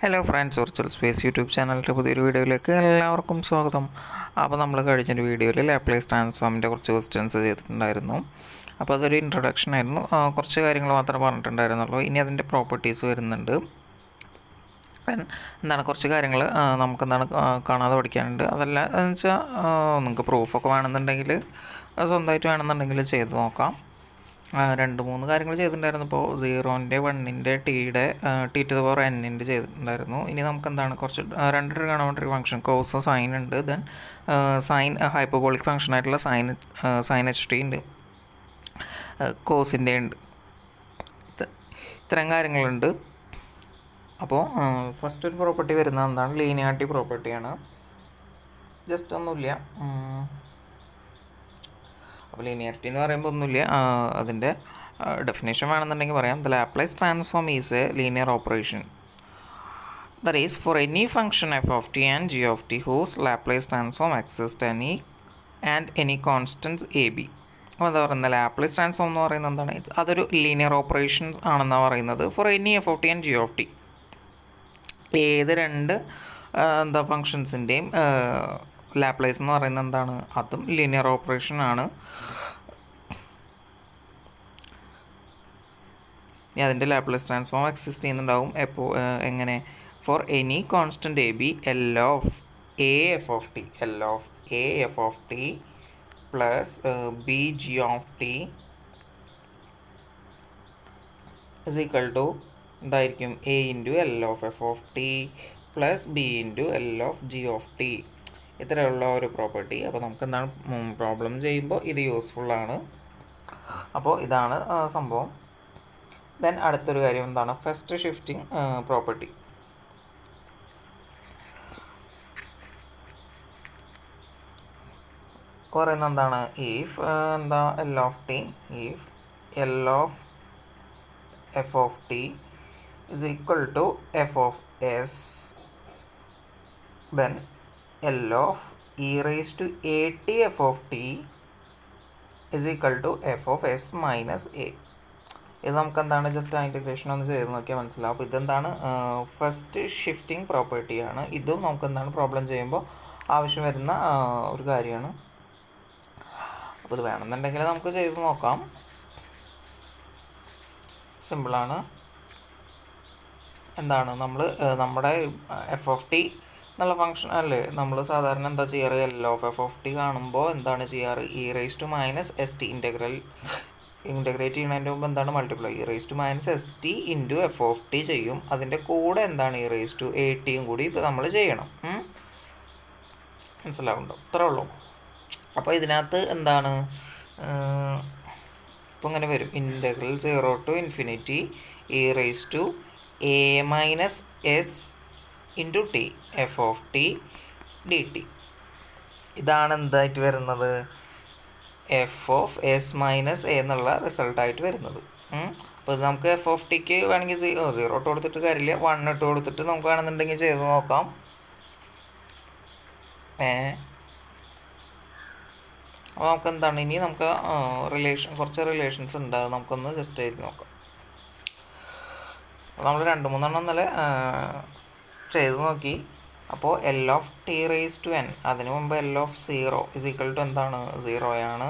Hello friends, virtual space YouTube ചാനലിൻ്റെ പുതിയൊരു വീഡിയോയിലേക്ക് എല്ലാവർക്കും സ്വാഗതം. അപ്പോൾ നമ്മൾ കഴിഞ്ഞൊരു വീഡിയോയിൽ ലാപ്ലേസ് ട്രാൻസ്ഫോമിൻ്റെ കുറച്ച് ക്വസ്റ്റ്യൻസ് ചെയ്തിട്ടുണ്ടായിരുന്നു. അപ്പോൾ അതൊരു ഇൻട്രൊഡക്ഷൻ ആയിരുന്നു. കുറച്ച് കാര്യങ്ങൾ മാത്രമേ പറഞ്ഞിട്ടുണ്ടായിരുന്നുള്ളൂ. ഇനി അതിൻ്റെ പ്രോപ്പർട്ടീസ് വരുന്നുണ്ട്. എന്താണ് കുറച്ച് കാര്യങ്ങൾ നമുക്കെന്താണ് കാണാതെ പഠിക്കാനുണ്ട്. അതല്ല എന്ന് വെച്ചാൽ നിങ്ങൾക്ക് പ്രൂഫൊക്കെ വേണമെന്നുണ്ടെങ്കിൽ സ്വന്തമായിട്ട് വേണമെന്നുണ്ടെങ്കിൽ ചെയ്ത് നോക്കാം. 2-3 കാര്യങ്ങൾ ചെയ്തിട്ടുണ്ടായിരുന്നു. ഇപ്പോൾ 0-ൻ്റെ 1-ൻ്റെ ടി ടു ദ പവർ n-ൻ്റെ ചെയ്തിട്ടുണ്ടായിരുന്നു. ഇനി നമുക്കെന്താണ് കുറച്ച് 2 ട്രിഗണോമെട്രി ഫംഗ്ഷൻ കോസ് സൈൻ ഉണ്ട്. ദെൻ സൈൻ ഹൈപ്പർബോളിക് ഫംഗ്ഷൻ ആയിട്ടുള്ള സൈൻ എച്ച് ടി ഉണ്ട്, കോസിൻ്റെ ഉണ്ട്. ഇത്തരം കാര്യങ്ങളുണ്ട്. അപ്പോൾ ഫസ്റ്റ് ഒരു പ്രോപ്പർട്ടി വരുന്നത് എന്താണ്? ലീനിയാരിറ്റി പ്രോപ്പർട്ടിയാണ്. ജസ്റ്റ് ഒന്നുമില്ല. അപ്പോൾ ലീനിയാരിറ്റി എന്ന് പറയുമ്പോൾ ഒന്നുമില്ല, അതിൻ്റെ ഡെഫിനേഷൻ വേണമെന്നുണ്ടെങ്കിൽ പറയാം. The Laplace transform is a linear operation that is for any function f of t and g of t whose Laplace transform exist any constants a b. അപ്പോൾ എന്താ പറയുന്നത്? ലാപ്ലേസ് ട്രാൻസ്ഫോം എന്ന് പറയുന്നത് എന്താണ്? അതൊരു ലീനിയർ ഓപ്പറേഷൻ ആണെന്നാണ് പറയുന്നത്. For any F of t and g of T, ഏത് രണ്ട് ഫങ്ഷൻസിൻ്റെയും ലാപ്ലേസ് എന്ന് പറയുന്നത് എന്താണ്? അതും ലീനിയർ ഓപ്പറേഷൻ ആണ്. ഇനി അതിൻ്റെ ലാപ്ലേസ് ട്രാൻസ്ഫോം എക്സിസ്റ്റ് ചെയ്യുന്നുണ്ടാവും. എങ്ങനെ? For any constant a b L of a f of t plus b g of t is equal to എന്തായിരിക്കും? A into L of f of t plus b into L of g of t. ഇത്രയുള്ള ഒരു property. അപ്പോൾ നമുക്ക് എന്താണ് problem ചെയ്യുമ്പോൾ ഇത് യൂസ്ഫുള്ളാണ്. അപ്പോൾ ഇതാണ് സംഭവം. ദെൻ അടുത്തൊരു കാര്യം എന്താണ്? First shifting property. പറയുന്നത് എന്താണ്? If L of t, if L of f of t is equal to f of s, then L of e raised to at f of t is equal to f of s minus a. ഇത് നമുക്ക് എന്താണ്? Just ആ integration ഒന്ന് ചെയ്ത് നോക്കിയാൽ മനസ്സിലാവും. അപ്പോൾ ഇതെന്താണ്? ഫസ്റ്റ് ഷിഫ്റ്റിംഗ് പ്രോപ്പർട്ടിയാണ്. ഇതും നമുക്ക് എന്താണ് പ്രോബ്ലം ചെയ്യുമ്പോൾ ആവശ്യം വരുന്ന ഒരു കാര്യമാണ്. അപ്പോൾ ഇത് വേണമെന്നുണ്ടെങ്കിൽ നമുക്ക് ചെയ്ത് നോക്കാം. സിമ്പിളാണ്. എന്താണ് നമ്മുടെ എഫ് ഓഫ് ടി എന്നുള്ള ഫംഗ്ഷൻ അല്ലേ നമ്മൾ സാധാരണ എന്താ ചെയ്യാറ്? L of f of t കാണുമ്പോൾ എന്താണ് ചെയ്യാറ്? E raise to minus s t integrate ചെയ്യുന്നതിൻ്റെ മുമ്പ് എന്താണ് multiply? E raise to minus s t into f of t ചെയ്യും. അതിൻ്റെ കൂടെ എന്താണ്? ഇ റേസ് ടു എ ടിയും കൂടി ഇപ്പോൾ നമ്മൾ ചെയ്യണം. മനസ്സിലാവുണ്ടോ? ഇത്രേ ഉള്ളൂ. അപ്പോൾ ഇതിനകത്ത് എന്താണ് ഇപ്പോൾ ഇങ്ങനെ വരും: integral 0 to infinity e raise to a minus s into t f of t d t. ഇതാണ് എന്തായിട്ട് വരുന്നത്? F of s minus a എന്നുള്ള റിസൾട്ടായിട്ട് വരുന്നത്. അപ്പോൾ ഇത് നമുക്ക് എഫ് ഓഫ് ടിക്ക് വേണമെങ്കിൽ 0 ഇട്ട് കൊടുത്തിട്ട് കാര്യമില്ല, 1 ഇട്ട് കൊടുത്തിട്ട് നമുക്ക് വേണമെന്നുണ്ടെങ്കിൽ ചെയ്ത് നോക്കാം. അപ്പോൾ നമുക്ക് എന്താണ് ഇനി നമുക്ക് കുറച്ച് റിലേഷൻസ് ഉണ്ട്. അത് നമുക്കൊന്ന് ജസ്റ്റ് എഴുതി നോക്കാം. നമ്മൾ 2-3 ഇന്നലെ ചെയ്ത് നോക്കി. അപ്പോൾ L of t raise to n, അതിന് മുമ്പ് L of 0 is equal to എന്താണ്? 0 ആണ്.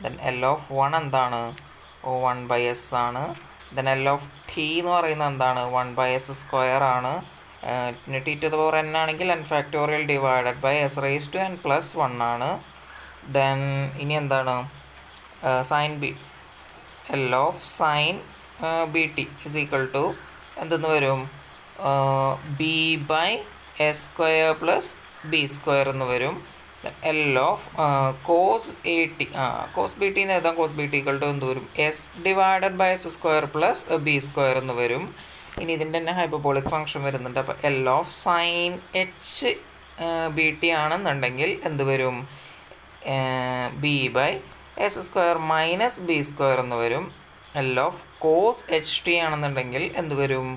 ദെൻ എൽ ഓഫ് 1 എന്താണ്? 1/s ആണ്. ദെൻ എൽ ഓഫ് ടി എന്ന് പറയുന്നത് എന്താണ്? 1/s² ആണ്. T to the power n ആണെങ്കിൽ n factorial divided by s raise to n plus 1 ആണ്. ദെൻ ഇനി എന്താണ്? Sine b, L of sine b t is equal to എന്തെന്ന് വരും? B by s square plus b square എന്ന് വരും. L of cos a t, cos b t എന്ന് എഴുതാം. Cos b t equal to എന്ത് വരും? S divided by s square plus b square എന്ന് വരും. ഇനി ഇതിൻ്റെ തന്നെ ഹൈപ്പർബോളിക് ഫംഗ്ഷൻ വരുന്നുണ്ട്. അപ്പോൾ L of sine h b t ആണെന്നുണ്ടെങ്കിൽ എന്ത് വരും? B by s square minus b square എന്ന് വരും. L of cos h t ആണെന്നുണ്ടെങ്കിൽ എന്ത് വരും?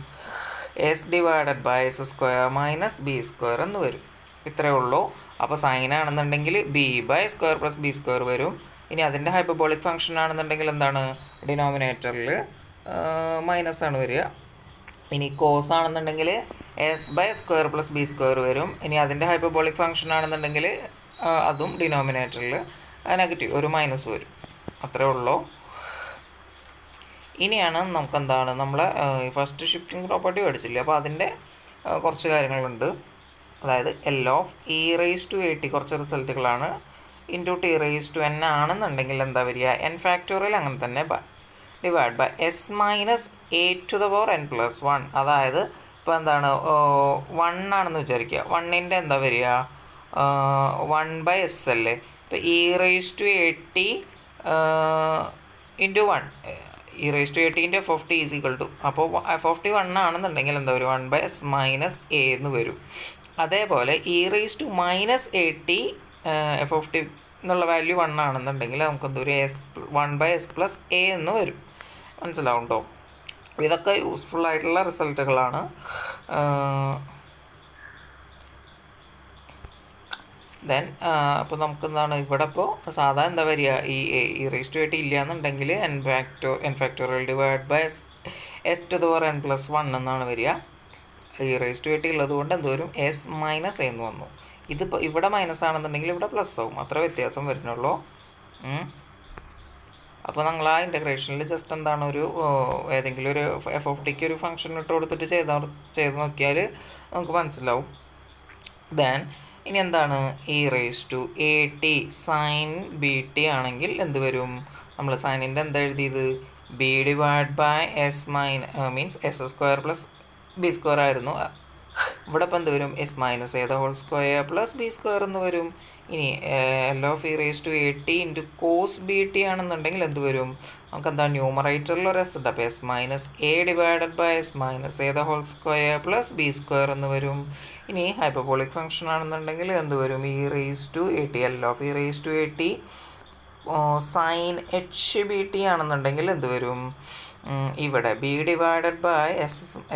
S divided by s square minus b square എന്ന് വരും. ഇത്രയേ ഉള്ളൂ. അപ്പോൾ സൈൻ ആണെന്നുണ്ടെങ്കിൽ b by square plus b square വരും. ഇനി അതിൻ്റെ ഹൈപ്പർബോളിക് ഫംഗ്ഷൻ ആണെന്നുണ്ടെങ്കിൽ എന്താണ്? ഡിനോമിനേറ്ററിൽ മൈനസ് ആണ് വരിക. ഇനി കോസ് ആണെന്നുണ്ടെങ്കിൽ s by square plus b square വരും. ഇനി അതിൻ്റെ ഹൈപ്പർബോളിക് ഫംഗ്ഷൻ ആണെന്നുണ്ടെങ്കിൽ അതും ഡിനോമിനേറ്ററിൽ നെഗറ്റീവ് ഒരു മൈനസ് വരും. അത്രേ ഉള്ളൂ. ഇനിയാണ് നമുക്കെന്താണ് നമ്മളെ ഫസ്റ്റ് ഷിഫ്റ്റിംഗ് പ്രോപ്പർട്ടി പഠിച്ചില്ലേ, അപ്പോൾ അതിൻ്റെ കുറച്ച് കാര്യങ്ങളുണ്ട്. അതായത് L of e raise to a t കുറച്ച് റിസൾട്ടുകളാണ്. Into t raise to n ആണെന്നുണ്ടെങ്കിൽ എന്താ വരിക, എൻ ഫാക്ടോറിയൽ അങ്ങനെ തന്നെ divide by s minus a to the power n plus one. അതായത് ഇപ്പോൾ എന്താണ് 1 ആണെന്ന് വിചാരിക്കുക. 1ൻ്റെ എന്താ വരിക 1/s അല്ലേ. ഇപ്പോൾ e raise to a t into 1 e raise to a t into f of t is equal to, അപ്പോൾ എഫ് ഓഫ് ടി 1 ആണെന്നുണ്ടെങ്കിൽ എന്താ വരും 1/s മൈനസ് എ എന്ന് വരും. അതേപോലെ e raise to minus a t f of t എന്നുള്ള value 1 ആണെന്നുണ്ടെങ്കിൽ നമുക്ക് എന്തൊരു 1/s പ്ലസ് എ എന്ന് വരും. മനസ്സിലാവും കേട്ടോ. ഇതൊക്കെ യൂസ്ഫുൾ ആയിട്ടുള്ള റിസൾട്ടുകളാണ്. ദെൻ അപ്പോൾ നമുക്ക് എന്താണ് ഇവിടെ ഇപ്പോൾ സാധാ എന്താ വരിക, ഈ റേസ് ടു എ ടി ഇല്ല എന്നുണ്ടെങ്കിൽ n factorial divide by s to the power n plus 1 എന്നാണ് വരിക. ഈ റേസ് ടു എ ടി ഉള്ളത് കൊണ്ട് എന്ത് വരും എസ് മൈനസ് എന്ന് വന്നു. ഇതിപ്പോൾ ഇവിടെ മൈനസ് ആണെന്നുണ്ടെങ്കിൽ ഇവിടെ പ്ലസ് ആവും, അത്ര വ്യത്യാസം വരുന്നുള്ളൂ. അപ്പോൾ നിങ്ങൾ ആ ഇൻ്റഗ്രേഷനിൽ ജസ്റ്റ് എന്താണ് ഒരു ഏതെങ്കിലും ഒരു എഫ് ഓഫ് ടിക്ക് ഒരു ഫംഗ്ഷൻ ഇട്ട് കൊടുത്തിട്ട് ചെയ്ത് നോക്കിയാൽ നമുക്ക് മനസ്സിലാവും. ദെൻ ഇനി എന്താണ് e raise to a t sine b t ആണെങ്കിൽ എന്ത് വരും, നമ്മൾ സൈനിൻ്റെ എന്താ എഴുതിയത് b divide by s means s square plus b square ആയിരുന്നു. ഇവിടെ ഇപ്പം എന്ത് വരും s minus a the whole square plus b square എന്ന് വരും. ഇനി L of e raise to a t into cos b t ആണെന്നുണ്ടെങ്കിൽ എന്ത് വരും, നമുക്ക് എന്താ ന്യൂമറേറ്ററിൽ ഒരു എസ് ഉണ്ട്. അപ്പോൾ s minus a divided by s minus a the whole square plus b square എന്ന് വരും. ഇനി ഹൈപ്പർബോളിക് ഫംഗ്ഷൻ ആണെന്നുണ്ടെങ്കിൽ എന്ത് വരും e raise to a t L of e raise to a t sine h b t ആണെന്നുണ്ടെങ്കിൽ എന്ത് വരും, ഇവിടെ b divided by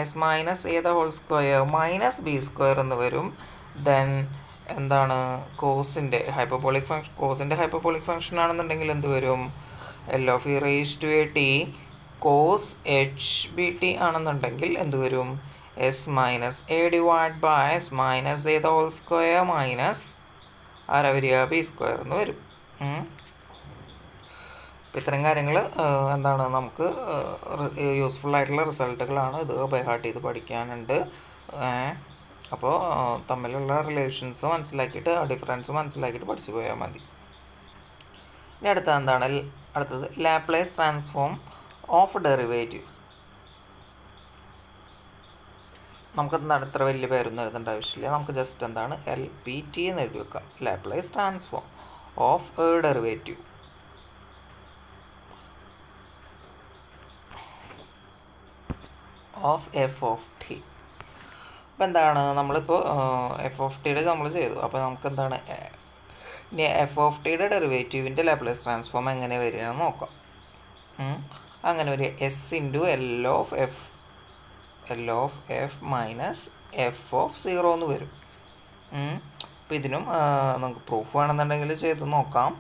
s minus a the whole square minus b square എന്ന് വരും. ദെൻ എന്താണ് കോസിൻ്റെ ഹൈപ്പർബോളിക് ഫംഗ്ഷൻ ആണെന്നുണ്ടെങ്കിൽ എന്ത് വരും L of e raise to a t cos h b t ആണെന്നുണ്ടെങ്കിൽ എന്ത് വരും s minus a divide by s minus a the whole square minus ആരാ വരിക ബി സ്ക്വയർ എന്ന് വരും. അപ്പോൾ ഇത്തരം കാര്യങ്ങൾ എന്താണ് നമുക്ക് യൂസ്ഫുൾ ആയിട്ടുള്ള റിസൾട്ടുകളാണ്. ഇത് ബൈ ഹാർട്ട് ചെയ്ത് പഠിക്കാനുണ്ട്. അപ്പോൾ തമ്മിലുള്ള റിലേഷൻസ് മനസ്സിലാക്കിയിട്ട് ഡിഫറൻസ് മനസ്സിലാക്കിയിട്ട് പഠിച്ചു പോയാൽ മതി. ഇനി അടുത്തത് ലാപ്ലേസ് ട്രാൻസ്ഫോം ഓഫ് ഡെറിവേറ്റീവ്സ്. നമുക്ക് എന്താണ് ഇത്ര വലിയ പേരൊന്നും എഴുതേണ്ട ആവശ്യമില്ല. നമുക്ക് ജസ്റ്റ് എന്താണ് LPT എന്ന് എഴുതി വെക്കാം. Laplace transform of A derivative of f of T. അപ്പോൾ എന്താണ് നമ്മളിപ്പോൾ എഫ് ഓഫ് ടിയുടെ നമ്മൾ ചെയ്തു. അപ്പോൾ നമുക്ക് എന്താണ് ഇനി എഫ് ഓഫ് ടിയുടെ ഡെറിവേറ്റീവിൻ്റെ ലാപ്ലേസ് ട്രാൻസ്ഫോം എങ്ങനെ വരികയെന്ന് നോക്കാം. അങ്ങനെ വരിക s into L of f minus F of 0 എന്ന് വരും. അപ്പോൾ ഇതിനും നമുക്ക് പ്രൂഫ് വേണമെന്നുണ്ടെങ്കിൽ ചെയ്ത് നോക്കാം.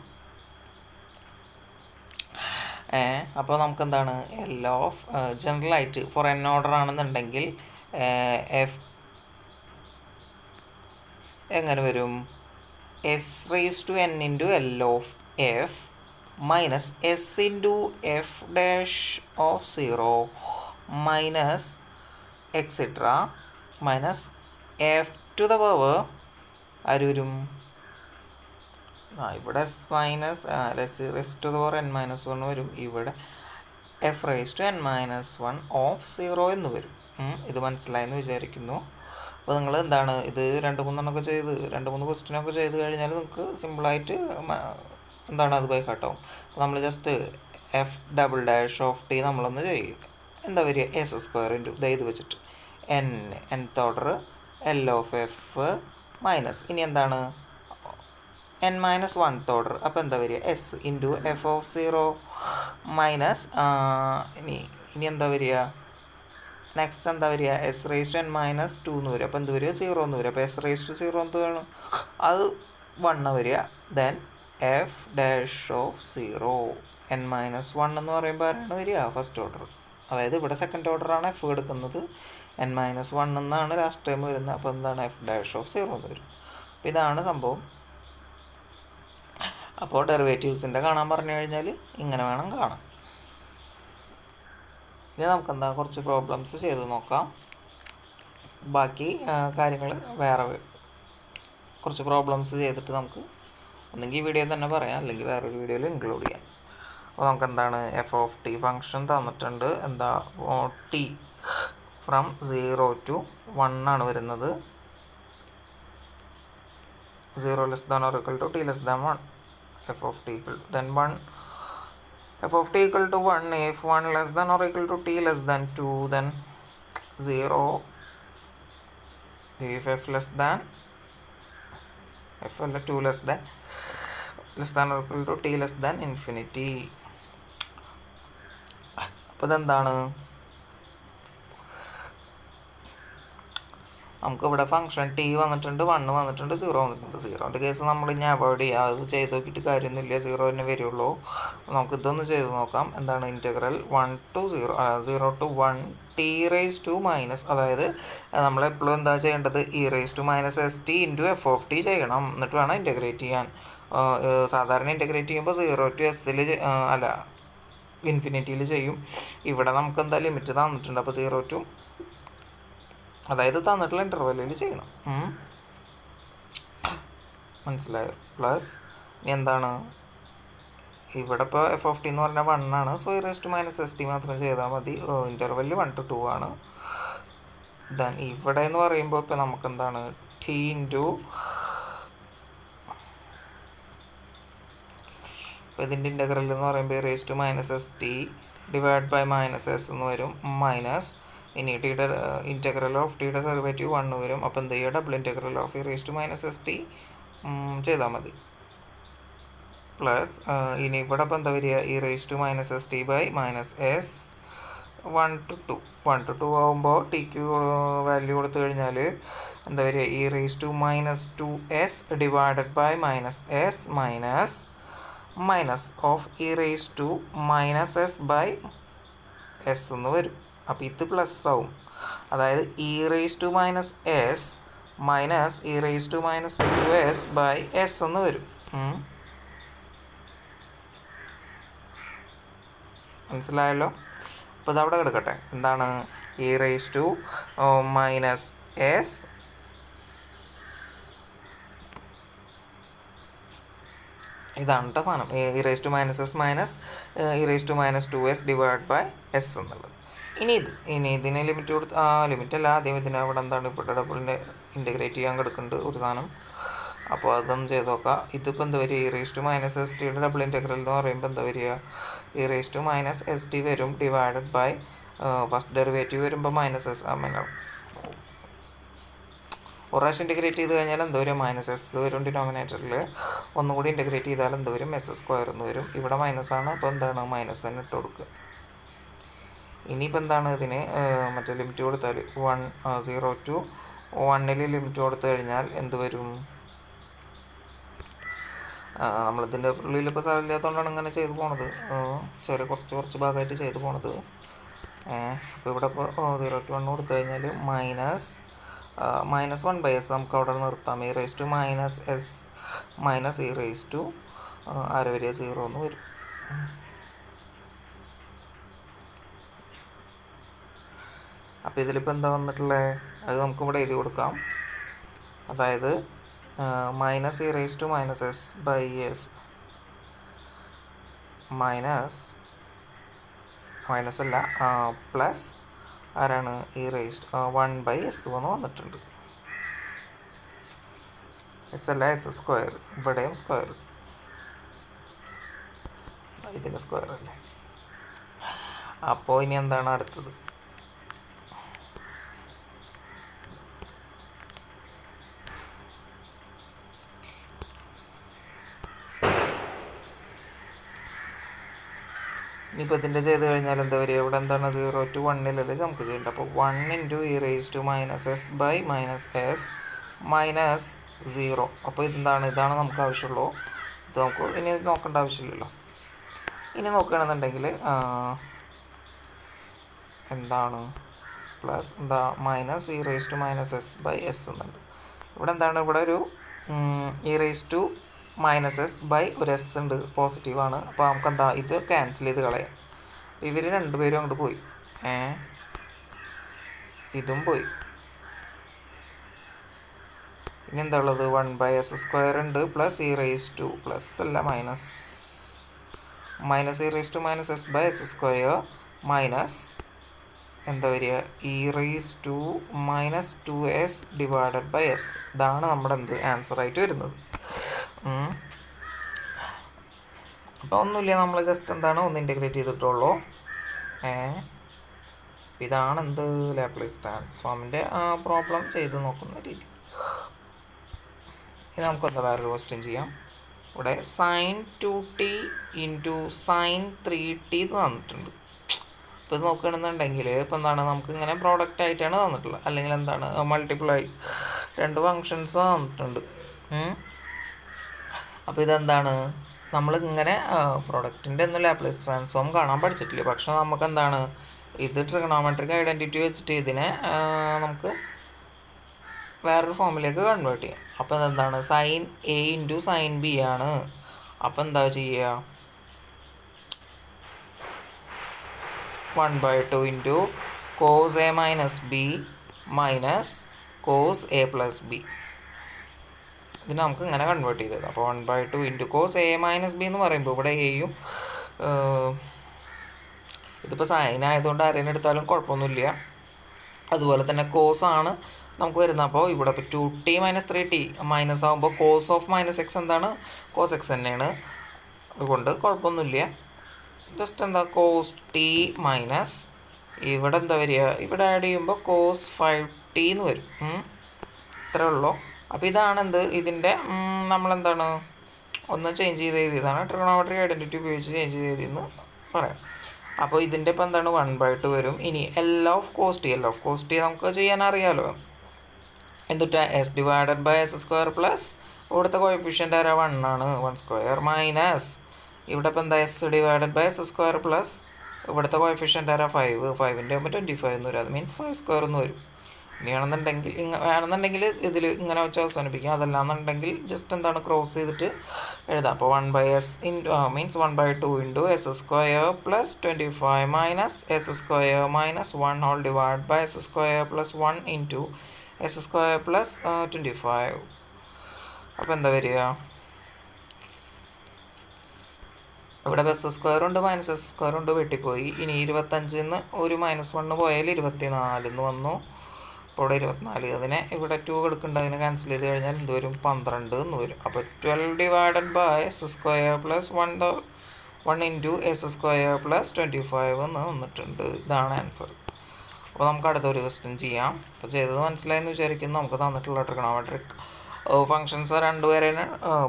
അപ്പോൾ നമുക്ക് എന്താണ് എൽ ഓഫ് ജനറലായിട്ട് ഫോർ എൻ ഓർഡർ ആണെന്നുണ്ടെങ്കിൽ എഫ് എങ്ങനെ വരും s raise to n into L of f minus s into f dash of 0 minus et cetera minus f to the power ആര് വരും ഇവിടെ s minus s to the power n minus 1 വരും. ഇവിടെ f raise to n minus 1 of 0 എന്ന് വരും. ഇത് മനസ്സിലായെന്ന് വിചാരിക്കുന്നു. അപ്പോൾ നിങ്ങൾ എന്താണ് ഇത് 2-3 ചെയ്ത് 2-3 ക്വസ്റ്റ്യനൊക്കെ ചെയ്ത് കഴിഞ്ഞാൽ നിങ്ങൾക്ക് സിമ്പിളായിട്ട് എന്താണ് അത് ബൈ ഹാർട്ടാവും. അപ്പോൾ നമ്മൾ just F double dash of T നമ്മളൊന്ന് ചെയ്യും. എന്താ വരിക എസ് സ്ക്വയർ ഇൻറ്റു ഇത് വെച്ചിട്ട് nth order L of f minus ഇനി എന്താണ് n മൈനസ് 1th ഓർഡർ. അപ്പോൾ എന്താ വരിക s into f of 0 minus ഇനി എന്താ വരിക നെക്സ്റ്റ് എന്താ വരിക s raise to n minus 2 എന്ന് വരും. അപ്പോൾ എന്ത് വരിക 0 എന്ന് വരും. അപ്പോൾ എസ് റേസ് ടു 0 എന്ത് വേണം അത് 1 വരിക. Then F dash of 0 n minus 1 എന്ന് പറയുമ്പോൾ ആരാണ് വരിക ഫസ്റ്റ് ഓർഡർ. അതായത് ഇവിടെ സെക്കൻഡ് ഓർഡറാണ് എഫ് എടുക്കുന്നത്. n-1 എന്നാണ് ലാസ്റ്റ് ടൈം വരുന്നത്. അപ്പോൾ എന്താണ് f ഡാഷ് ഓഫ് 0 എന്ന് വരും. അപ്പോൾ ഇതാണ് സംഭവം. അപ്പോൾ ഡെറിവേറ്റീവ്സിൻ്റെ കാണാൻ പറഞ്ഞു കഴിഞ്ഞാൽ ഇങ്ങനെ വേണം കാണാൻ. ഇനി നമുക്കെന്താ കുറച്ച് പ്രോബ്ലംസ് ചെയ്ത് നോക്കാം. ബാക്കി കാര്യങ്ങൾ വേറെ കുറച്ച് പ്രോബ്ലംസ് ചെയ്തിട്ട് നമുക്ക് ഒന്നെങ്കിൽ വീഡിയോ തന്നെ പറയാം, അല്ലെങ്കിൽ വേറൊരു വീഡിയോയിൽ ഇൻക്ലൂഡ് ചെയ്യാം. അപ്പോൾ നമുക്ക് എന്താണ് എഫ് ഓഫ് ടി ഫംഗ്ഷൻ തന്നിട്ടുണ്ട്. എന്താ ടി ഫ്രം 0 to 1 ആണ് വരുന്നത്. 0 less than or equal to t less than 1. F of t equal then 1. F of t equal to 1 if 1 less than or equal to t less than 2 then 0 if f less than f അല്ല 2 less than or equal to t less than infinity. അപ്പോൾ ഇതെന്താണ്, നമുക്കിവിടെ function T വന്നിട്ടുണ്ട്, 1 വന്നിട്ടുണ്ട്, 0 വന്നിട്ടുണ്ട്. 0ൻ്റെ case നമ്മൾ ഇനി avoid ചെയ്യുക, അത് ചെയ്ത് നോക്കിയിട്ട് കാര്യമൊന്നുമില്ല, 0 തന്നെ വരുള്ളൂ. നമുക്ക് ഇതൊന്ന് ചെയ്ത് നോക്കാം. എന്താണ് integral 0 to 1 t raise to minus, അതായത് നമ്മളെപ്പോഴും എന്താ ചെയ്യേണ്ടത്, e raise to minus s t into f of t ചെയ്യണം, എന്നിട്ട് വേണം ഇൻറ്റഗ്രേറ്റ് ചെയ്യാൻ. സാധാരണ ഇൻറ്റഗ്രേറ്റ് ചെയ്യുമ്പോൾ 0 to എസ്സിൽ അല്ല ഇൻഫിനിറ്റിയിൽ ചെയ്യും. ഇവിടെ നമുക്ക് എന്താ ലിമിറ്റ് തന്നിട്ടുണ്ട്, അപ്പോൾ 0 to അതായത് തന്നിട്ടുള്ള ഇൻ്റർവെല്ലിൽ ചെയ്യണം. മനസ്സിലായോ? പ്ലസ് ഇനി എന്താണ്, ഇവിടെ ഇപ്പോൾ എഫ് ഓഫ് ടി എന്ന് പറഞ്ഞാൽ 1 ആണ്. So e raise to minus s t മാത്രം ചെയ്താൽ മതി. ഇൻ്റർവെല്ല് 1 to 2 ആണ്. ദെൻ ഇവിടെ എന്ന് പറയുമ്പോൾ ഇപ്പോൾ നമുക്ക് എന്താണ് ടി ഇൻറ്റു, ഇപ്പോൾ ഇതിൻ്റെ ഇൻ്റഗ്രൽ എന്ന് പറയുമ്പോൾ e raise to minus s t divide by minus s എന്ന് വരും, മൈനസ് ഇനി ടിയുടെ ഇൻറ്റഗ്രൽ ഓഫ് ടിയുടെ ഡെറിവേറ്റീവ് 1 വരും. അപ്പോൾ എന്ത് ചെയ്യുക, double integral of e raise to minus s t ചെയ്താൽ മതി. പ്ലസ് ഇനി ഇവിടെ ഇപ്പോൾ എന്താ വരിക, e raise to minus s t by minus s 1 to 2 ആകുമ്പോൾ ടിക്ക് വാല്യൂ കൊടുത്തു കഴിഞ്ഞാൽ എന്താ വരിക, e raise to minus 2s divided by minus s minus of e raise to minus s by s എന്ന് വരും. അപ്പോൾ ഇത് പ്ലസ് ആവും, അതായത് e raise to minus s minus e raise to minus 2s by s എന്ന് വരും. മനസ്സിലായല്ലോ? അപ്പോൾ ഇതവിടെ കിടക്കട്ടെ. എന്താണ് e raise to minus s ഇതാണ് കേട്ടോ സാധനം, e raise to minus s minus e raise to minus 2s divide by S എന്നുള്ളത്. ഇനി ഇതിന് ലിമിറ്റ് കൊടുത്ത് ലിമിറ്റ് അല്ല, ആദ്യം ഇതിന് അവിടെ എന്താണ് ഇവിടെ ഡബിളിൻ്റെ ഇൻറ്റഗ്രേറ്റ് ചെയ്യാൻ കിടക്കുന്നുണ്ട് ഒരു സാധനം. അപ്പോൾ അതൊന്ന് ചെയ്ത് നോക്കാം. ഇതിപ്പോൾ എന്താ വരിക, e raise to minus s ടിയുടെ ഡബിൾ ഇൻറ്റഗ്രൽ എന്ന് പറയുമ്പോൾ എന്താ വരിക, e raise to minus s t വരും ഡിവൈഡഡ് ബൈ ഫസ്റ്റ് ഡെറിവേറ്റീവ് വരുമ്പോൾ മൈനസ് എസ്, ഒരു പ്രാവശ്യം ഇൻറ്റഗ്രേറ്റ് ചെയ്ത് കഴിഞ്ഞാൽ എന്താ വരും, മൈനസ് എസ് വരും ഡിനോമിനേറ്ററിൽ. ഒന്നും കൂടി ഇൻറ്റഗ്രേറ്റ് ചെയ്താൽ എന്താ വരും, എസ് സ്ക്വയർ എന്ന് വരും. ഇവിടെ മൈനസ് ആണ്, അപ്പോൾ എന്താണ് മൈനസ് തന്നെ ഇട്ട് കൊടുക്കുക. ഇനിയിപ്പോൾ എന്താണ് ഇതിന് മറ്റേ ലിമിറ്റ് കൊടുത്താൽ 0 to 1 ലിമിറ്റ് കൊടുത്തു കഴിഞ്ഞാൽ എന്ത് വരും, നമ്മളിതിൻ്റെ ഉള്ളിലിപ്പോൾ സ്ഥലമില്ലാത്തതുകൊണ്ടാണ് ഇങ്ങനെ ചെയ്ത് പോണത്, കുറച്ച് ഭാഗമായിട്ട് ചെയ്ത് പോണത്. അപ്പോൾ ഇവിടെ ഇപ്പോൾ 0 to 1 കൊടുത്തു കഴിഞ്ഞാൽ മൈനസ് 1 ബൈ എസ് നമുക്ക് അവിടെ നിർത്താം. e raise to minus s minus e raise to ആര് വരിക 0 എന്ന് വരും. അപ്പോൾ ഇതിലിപ്പോൾ എന്താ വന്നിട്ടുള്ളത്, അത് നമുക്കിവിടെ എഴുതി കൊടുക്കാം. അതായത് minus e raise to minus s by s minus അല്ല പ്ലസ് ആരാണ് e റേസ് 1 ബൈ എസ് എന്ന് വന്നിട്ടുണ്ട്. എസ് അല്ല എസ് സ്ക്വയർ, ഇവിടെയും സ്ക്വയർ, ഇതിൻ്റെ സ്ക്വയർ അല്ലേ. അപ്പോൾ ഇനി എന്താണ് അടുത്തത്, ഇനിയിപ്പോൾ ഇതിൻ്റെ ചെയ്ത് കഴിഞ്ഞാൽ എന്താ വരിക, ഇവിടെ എന്താണ് 0 to 1 നമുക്ക് ചെയ്യേണ്ടത്. അപ്പോൾ 1 into e raise to minus s by minus s minus 0. അപ്പോൾ ഇതാണ് നമുക്ക് ആവശ്യമുള്ളൂ. ഇത് നമുക്ക് ഇനി നോക്കേണ്ട ആവശ്യമില്ലല്ലോ. ഇനി നോക്കുകയാണെന്നുണ്ടെങ്കിൽ എന്താണ് പ്ലസ് എന്താ minus e raise to minus s by s എന്നുണ്ട്. ഇവിടെ എന്താണ്, ഇവിടെ ഒരു e raise to minus s by ഒരു എസ് ഉണ്ട്, പോസിറ്റീവാണ്. അപ്പോൾ നമുക്ക് എന്താ ഇത് ക്യാൻസൽ ചെയ്ത് കളയാം. ഇവർ രണ്ടുപേരും അങ്ങോട്ട് പോയി, ഇതും പോയി. ഇനി എന്താ ഉള്ളത്, 1/s² ഉണ്ട് plus e raise to plus അല്ല minus e raise to minus s by s square minus എന്താ വരിക, e raise to minus 2s divided by s. ഇതാണ് നമ്മുടെ എന്ത് ആൻസറായിട്ട് വരുന്നത്. അപ്പോൾ ഒന്നുമില്ല, നമ്മൾ ജസ്റ്റ് എന്താണ് ഒന്ന് ഇൻറ്റഗ്രേറ്റ് ചെയ്തിട്ടുള്ളൂ. ഇതാണ് എന്ത് ലാപ്ലേസ് ട്രാൻസ്ഫോമിൻ്റെ പ്രോബ്ലം ചെയ്ത് നോക്കുന്ന രീതി. ഇത് നമുക്കെന്താ വേറൊരു ക്വസ്റ്റ്യൻ ചെയ്യാം. ഇവിടെ sin 2t into sin 3t എന്ന് തന്നിട്ടുണ്ട്. ഇപ്പോൾ ഇത് നോക്കുകയാണെന്നുണ്ടെങ്കിൽ ഇപ്പോൾ എന്താണ്, നമുക്ക് ഇങ്ങനെ പ്രോഡക്റ്റ് ആയിട്ടാണ് തന്നിട്ടുള്ളത്, അല്ലെങ്കിൽ എന്താണ് മൾട്ടിപ്പിളായി രണ്ട് ഫങ്ഷൻസ് തന്നിട്ടുണ്ട്. അപ്പോൾ ഇതെന്താണ്, നമ്മളിങ്ങനെ പ്രൊഡക്റ്റിൻ്റെ ഒന്നും ലാപ്ലേസ് ട്രാൻസ്ഫോം കാണാൻ പഠിച്ചിട്ടില്ല. പക്ഷെ നമുക്ക് എന്താണ്, ഇത് ട്രിഗണോമെട്രിക് ഐഡൻറ്റിറ്റി വെച്ചിട്ട് ഇതിനെ നമുക്ക് വേറൊരു ഫോമിലേക്ക് കൺവേർട്ട് ചെയ്യാം. അപ്പോൾ ഇതെന്താണ്, sine a into sine b ആണ്. അപ്പോൾ എന്താ ചെയ്യുക, 1/2 into cos a minus b minus cos a plus b. ഇതിന് നമുക്ക് ഇങ്ങനെ കൺവേർട്ട് ചെയ്തത്. അപ്പോൾ 1/2 into cos a minus b എന്ന് പറയുമ്പോൾ ഇവിടെ എയും ഇതിപ്പോൾ സൈൻ ആയതുകൊണ്ട് ആരെയും എടുത്താലും കുഴപ്പമൊന്നുമില്ല. അതുപോലെ തന്നെ കോസ് ആണ് നമുക്ക് വരുന്നത്. അപ്പോൾ ഇവിടെ ഇപ്പോൾ 2t മൈനസ് 3t മൈനസ് ആകുമ്പോൾ കോസ് ഓഫ് മൈനസ് എക്സ് എന്താണ്, കോസ് എക്സ് തന്നെയാണ്. അതുകൊണ്ട് കുഴപ്പമൊന്നുമില്ല. ജസ്റ്റ് എന്താ കോസ് ടി മൈനസ് ഇവിടെ എന്താ വരിക, ഇവിടെ ആഡ് ചെയ്യുമ്പോൾ കോസ് 5t എന്ന് വരും. ഇത്രേ ഉള്ളൂ. അപ്പോൾ ഇതാണ് എന്ത്, ഇതിൻ്റെ നമ്മളെന്താണ് ഒന്ന് ചേഞ്ച് ചെയ്ത് എഴുതിയതാണ്, ട്രിഗണോമെട്രിക് ഐഡൻറ്റിറ്റി ഉപയോഗിച്ച് ചേഞ്ച് ചെയ്ത് എഴുതിയെന്ന് പറയാം. അപ്പോൾ ഇതിൻ്റെ ഇപ്പോൾ എന്താണ് 1/2 വരും. ഇനി എൽ ഓഫ് കോസ് ടി നമുക്ക് ചെയ്യാൻ അറിയാമല്ലോ. എന്തുട്ടാ, s divided by s square plus ഇവിടുത്തെ കോഎഫിഷ്യൻ്റ് ആരാ 1 ആണ്, 1² മൈനസ് ഇവിടെ ഇപ്പോൾ എന്താ s divided by s square plus ഇവിടുത്തെ കോഎഫിഷ്യൻ്റ് ആരാ 5, 5ൻ്റെ ആകുമ്പോൾ 25 എന്ന് വരും. അത് മീൻസ് 5² എന്ന് വരും. ഇനിയാണെന്നുണ്ടെങ്കിൽ വേണമെന്നുണ്ടെങ്കിൽ ഇതിൽ ഇങ്ങനെ വെച്ച് അവസാനിപ്പിക്കാം. അതല്ലാന്നുണ്ടെങ്കിൽ ജസ്റ്റ് എന്താണ് ക്രോസ് ചെയ്തിട്ട് എഴുതാം. അപ്പോൾ 1/s means 1/2 into s square plus 25 minus s square minus 1 whole divide by s square plus 1 into s square plus 25. അപ്പോൾ എന്താ വരിക, ഇവിടെ എസ് സ്ക്വയർ ഉണ്ട് മൈനസ് എസ് സ്ക്വയർ ഉണ്ട് വെട്ടിപ്പോയി. ഇനി 25 ഒരു -1 പോയാൽ 24 എന്ന് വന്നു. അപ്പോൾ ഇവിടെ 24, അതിനെ ഇവിടെ 2 എടുക്കുന്നുണ്ട്, അതിനെ ക്യാൻസൽ ചെയ്ത് കഴിഞ്ഞാൽ എന്ത് വരും, 12 എന്ന് വരും. അപ്പോൾ 12 divided by s square plus 1 into s square plus 25 എന്ന് വന്നിട്ടുണ്ട്. ഇതാണ് ആൻസർ. അപ്പോൾ നമുക്ക് അടുത്തൊരു ക്വസ്റ്റ്യൻ ചെയ്യാം. അപ്പോൾ ചെയ്തത് മനസ്സിലായെന്ന് വിചാരിക്കുന്നു. നമുക്ക് തന്നിട്ടുള്ള ട്രിഗണോമെട്രിക് ഫങ്ഷൻസ് രണ്ടുപേരെയാണ്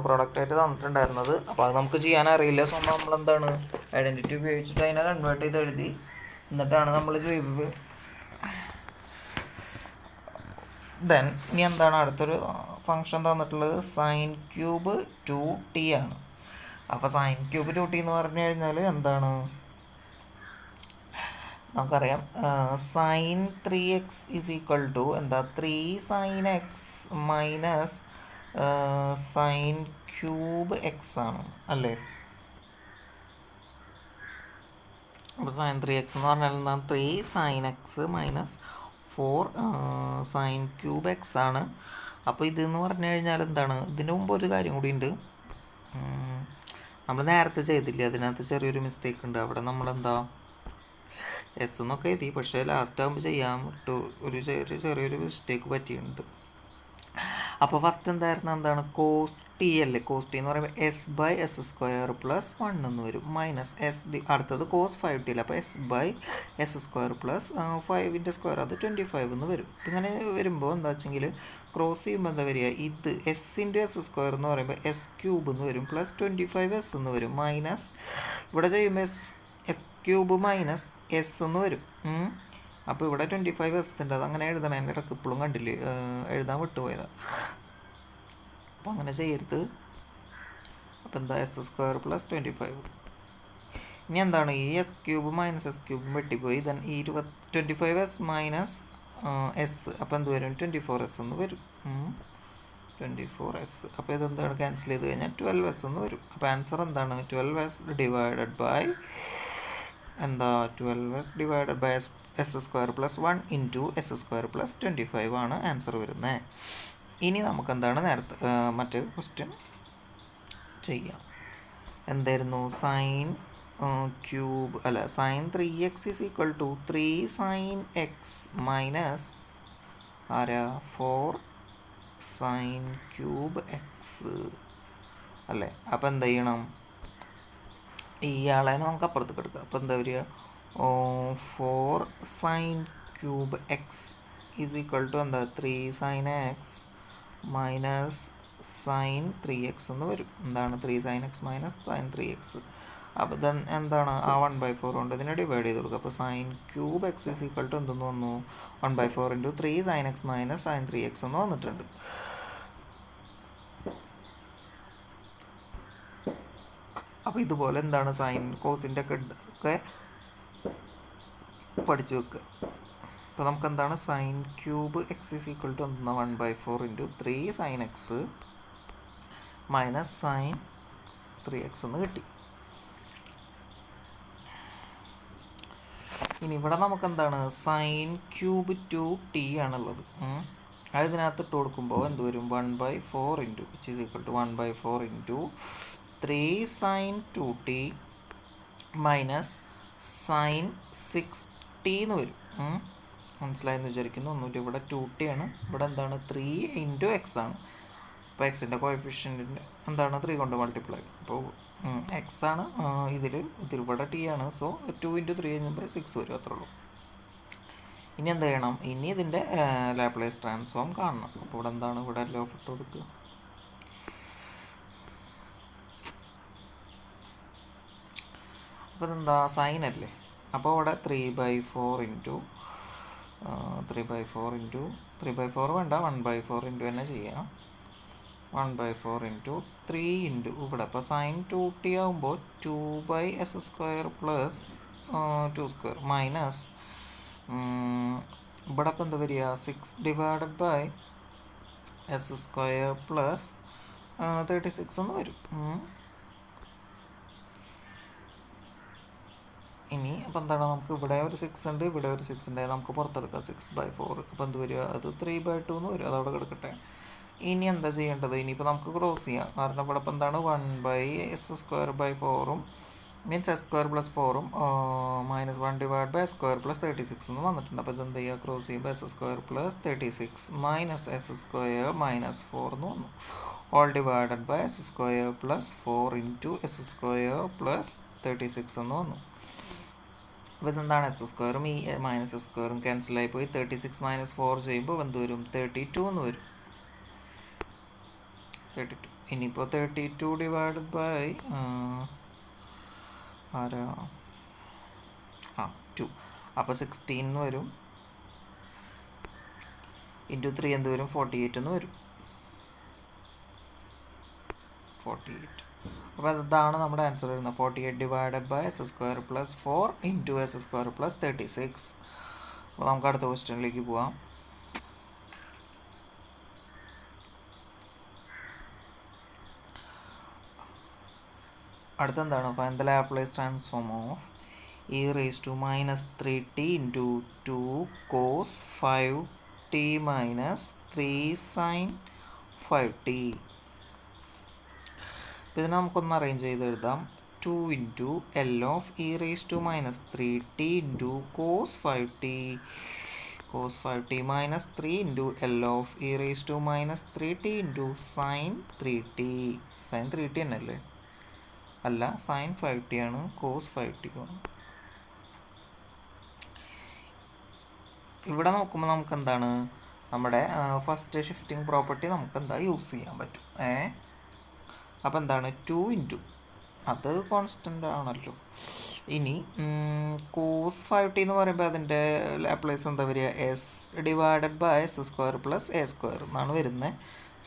പ്രോഡക്റ്റായിട്ട് തന്നിട്ടുണ്ടായിരുന്നത്. അപ്പോൾ അത് നമുക്ക് ചെയ്യാൻ അറിയില്ല. സ്വന്തം നമ്മളെന്താണ് ഐഡൻറ്റിറ്റി ഉപയോഗിച്ചിട്ട് അതിനെ കൺവേർട്ട് ചെയ്ത് എഴുതി, എന്നിട്ടാണ് നമ്മൾ ചെയ്തത്. ദെൻ ഇനി എന്താണ് അടുത്തൊരു ഫങ്ഷൻ തന്നിട്ടുള്ളത്, സൈൻ ക്യൂബ് 2t ആണ്. അപ്പോൾ സൈൻ ക്യൂബ് 2t എന്ന് പറഞ്ഞു കഴിഞ്ഞാൽ എന്താണ്, നമുക്കറിയാം sign 3x is equal to എന്താ 3 sin x minus sign cube X ആണ് അല്ലേ. അപ്പോൾ സൈൻ 3x എന്ന് പറഞ്ഞാൽ എന്താ 3 sin x minus 4 sine cube X ആണ്. അപ്പോൾ ഇതെന്ന് പറഞ്ഞു കഴിഞ്ഞാൽ എന്താണ്, ഇതിന് മുമ്പ് ഒരു കാര്യം കൂടി ഉണ്ട്, നമ്മൾ നേരത്തെ ചെയ്തില്ലേ, അതിനകത്ത് ചെറിയൊരു മിസ്റ്റേക്ക് ഉണ്ട്. അവിടെ നമ്മളെന്താ എസ് എന്നൊക്കെ എഴുതി, പക്ഷേ ലാസ്റ്റ് ആകുമ്പോൾ ചെയ്യാൻ വിട്ടു, ചെറിയൊരു മിസ്റ്റേക്ക് പറ്റിയിട്ടുണ്ട്. അപ്പോൾ ഫസ്റ്റ് എന്തായിരുന്നു, എന്താണ് കോസ് ടി അല്ലേ, കോസ് ടി എന്ന് പറയുമ്പോൾ s by s square plus 1 എന്ന് വരും, മൈനസ് എസ് ഡി അടുത്തത് കോസ് 5t അല്ലേ. അപ്പോൾ s by s square plus 5ൻ്റെ സ്ക്വയർ അത് 25 എന്ന് വരും. ഇങ്ങനെ വരുമ്പോൾ എന്താ വെച്ചെങ്കിൽ ക്രോസ് ചെയ്യുമ്പോൾ എന്താ വരിക, ഇത് എസ് ഇൻറ്റു എസ് സ്ക്വയർ എന്ന് പറയുമ്പോൾ എസ് ക്യൂബ് എന്ന് വരും പ്ലസ് 25s എന്ന് വരും, മൈനസ് ഇവിടെ ചെയ്യുമ്പോൾ എസ് ക്യൂബ് മൈനസ് എസ് എന്ന് വരും. അപ്പോൾ ഇവിടെ 25s ഉണ്ട്, അത് അങ്ങനെ എഴുതണം. എൻ്റെ ഇടയ്ക്ക് ഇപ്പോഴും കണ്ടില്ലേ, എഴുതാൻ വിട്ടുപോയതാണ്. അപ്പോൾ അങ്ങനെ ചെയ്യരുത്. അപ്പോൾ എന്താ എസ് സ്ക്വയർ പ്ലസ് 25. ഇനി എന്താണ് ഈ എസ് ക്യൂബ് മൈനസ് എസ് ക്യൂബും വെട്ടിപ്പോയി. ദെൻ ഈ 25s മൈനസ് എസ്, അപ്പോൾ എന്ത് വരും 24s എന്ന് വരും. 24s. അപ്പോൾ ഇതെന്താണ് ക്യാൻസൽ ചെയ്ത് കഴിഞ്ഞാൽ 12s എന്ന് വരും. അപ്പോൾ ആൻസർ എന്താണ് 12s ഡിവൈഡഡ് ബൈ എന്താ 12s divided by s square plus 1 into s square plus 25 ആണ് ആൻസർ വരുന്നത്. ഇനി നമുക്കെന്താണ് നേരത്തെ മറ്റേ ക്വസ്റ്റ്യൻ ചെയ്യാം. എന്തായിരുന്നു സൈൻ ക്യൂബ് അല്ല sine 3x is equal to 3 sine x minus 4 sine cube x അല്ലേ. അപ്പോൾ എന്ത് ചെയ്യണം, ഇയാളെ നമുക്ക് അപ്പുറത്തേക്ക് എടുക്കാം. അപ്പോൾ എന്താ വരിക 4 sine cube x is equal to എന്താ 3 sine x minus sine 3x എന്ന് വരും. എന്താണ് 3 sine x minus sine 3x. അപ്പോൾ ദെൻ എന്താണ് ആ 1/4 കൊണ്ട് ഇതിനെ ഡിവൈഡ് ചെയ്ത് കൊടുക്കുക. അപ്പോൾ sine cube x is equal to എന്തെന്ന് വന്നു 1/4 into 3 sine x minus sine 3x എന്ന് വന്നിട്ടുണ്ട്. അപ്പോൾ ഇതുപോലെ എന്താണ് സൈൻ കോസിൻ്റെ ഒക്കെ പഠിച്ചു വെക്കുക. അപ്പോൾ നമുക്ക് എന്താണ് sine cube x is equal to എന്താണ് 1/4 into 3 sine x minus sine 3x എന്ന് കിട്ടി. ഇനി ഇവിടെ നമുക്ക് എന്താണ് സൈൻ ക്യൂബ് 2t ആണുള്ളത്. അത് ഇതിനകത്ത് ഇട്ട് കൊടുക്കുമ്പോൾ എന്ത് വരും 1/4 into which is equal to 1/4 into 3 sine 2t minus sine 6t എന്ന് വരും. മനസ്സിലായെന്ന് വിചാരിക്കുന്നു. ഒന്നുമില്ല, ഇവിടെ 2t ആണ്, ഇവിടെ എന്താണ് 3 ഇൻറ്റു എക്സ് ആണ്. അപ്പോൾ എക്സിൻ്റെ കോഎഫിഷ്യൻറ്റിൻ്റെ എന്താണ് 3 കൊണ്ട് മൾട്ടിപ്ലൈ. അപ്പോൾ എക്സ് ആണ് ഇവിടെ ടി ആണ്. സോ 2 ഇൻറ്റു 3 കഴിയുമ്പോൾ 6 വരും, അത്രേ ഉള്ളൂ. ഇനി എന്ത് ചെയ്യണം, ഇനി ഇതിൻ്റെ ലാപ്ലേസ് ട്രാൻസ്ഫോം കാണണം. അപ്പോൾ ഇവിടെ എന്താണ് ഇവിടെ എല്ലാം ഇട്ട് കൊടുക്കുക. അപ്പോൾ ഇതെന്താ സൈൻ അല്ലേ. അപ്പോൾ ഇവിടെ 3/4 ഇൻറ്റു 3/4 വേണ്ട 1/4 ഇൻറ്റു തന്നെ ചെയ്യാം. 1/4 ഇൻറ്റു 3 ഇൻറ്റു ഇവിടെ ഇപ്പോൾ സൈൻ 2t ആകുമ്പോൾ 2/s square plus 2 square minus ഇവിടെ ഇപ്പോൾ എന്താ വരിക 6 divided by s square plus 36 എന്ന് വരും. ഇനി അപ്പോൾ എന്താണ് നമുക്ക് ഇവിടെ ഒരു 6 ഉണ്ട്, ഇവിടെ ഒരു 6 ഉണ്ട്, നമുക്ക് പുറത്തെടുക്കാം 6/4. അപ്പോൾ എന്ത് വരിക അത് 3/2 എന്ന് വരും. അതവിടെ കിടക്കട്ടെ. ഇനി എന്താ ചെയ്യേണ്ടത്, ഇനിയിപ്പോൾ നമുക്ക് ക്രോസ് ചെയ്യാം. കാരണം ഇവിടെ ഇപ്പോൾ എന്താണ് 1/s²/4 means s² + 4 minus 1 divide by s² + 36 എന്ന് വന്നിട്ടുണ്ട്. അപ്പോൾ ഇതെന്ത് ചെയ്യുക ക്രോസ് ചെയ്യുമ്പോൾ s² + 36 മൈനസ് s² - 4 എന്ന് വന്നു. All divided by s² + 4 into s² + 36 എന്ന് വന്നു. അപ്പോൾ ഇതെന്താണ് s² ഈ -s² ക്യാൻസലായി പോയി. 36 - 4 ചെയ്യുമ്പോൾ എന്ത് വരും 32 എന്ന് വരും. 32. ഇനിയിപ്പോൾ 32 ഡിവൈഡഡ് ബൈ 2. അപ്പോൾ 16 എന്ന് വരും. ഇൻറ്റു 3 എന്ത് വരും 48 എന്ന് വരും. 48. അപ്പോൾ ഇതാണ് നമ്മുടെ ആൻസർ വരുന്നത്. 48 divided by s² + 4 into s² + 36. അപ്പോൾ നമുക്ക് അടുത്ത ക്വസ്റ്റ്യനിലേക്ക് പോവാം. അടുത്തെന്താണ് find the Laplace transform of e raised to -3t into 2 cos 5t minus 3 sin 5t. അപ്പോൾ ഇതിനെ നമുക്കൊന്ന് അറേഞ്ച് ചെയ്ത് എഴുതാം. 2 into L of e raised to -3t into cos 5t minus 3 into L of e raised to -3t into sin 3t. sin 3t തന്നെയല്ലേ? അല്ല, sin 5t ആണ്, cos 5t ആണ്. ഇവിടെ നോക്കുമ്പോൾ നമുക്ക് എന്താണ് നമ്മുടെ ഫസ്റ്റ് ഷിഫ്റ്റിംഗ് പ്രോപ്പർട്ടി നമുക്ക് എന്താ യൂസ് ചെയ്യാൻ പറ്റും. അപ്പോൾ എന്താണ് 2 ഇൻറ്റു അത് കോൺസ്റ്റൻ്റ് ആണല്ലോ. ഇനി cos 5t എന്ന് പറയുമ്പോൾ അതിൻ്റെ ലാപ്ലേസ് എന്താ വരിക s divided by s² + a² എന്നാണ് വരുന്നത്.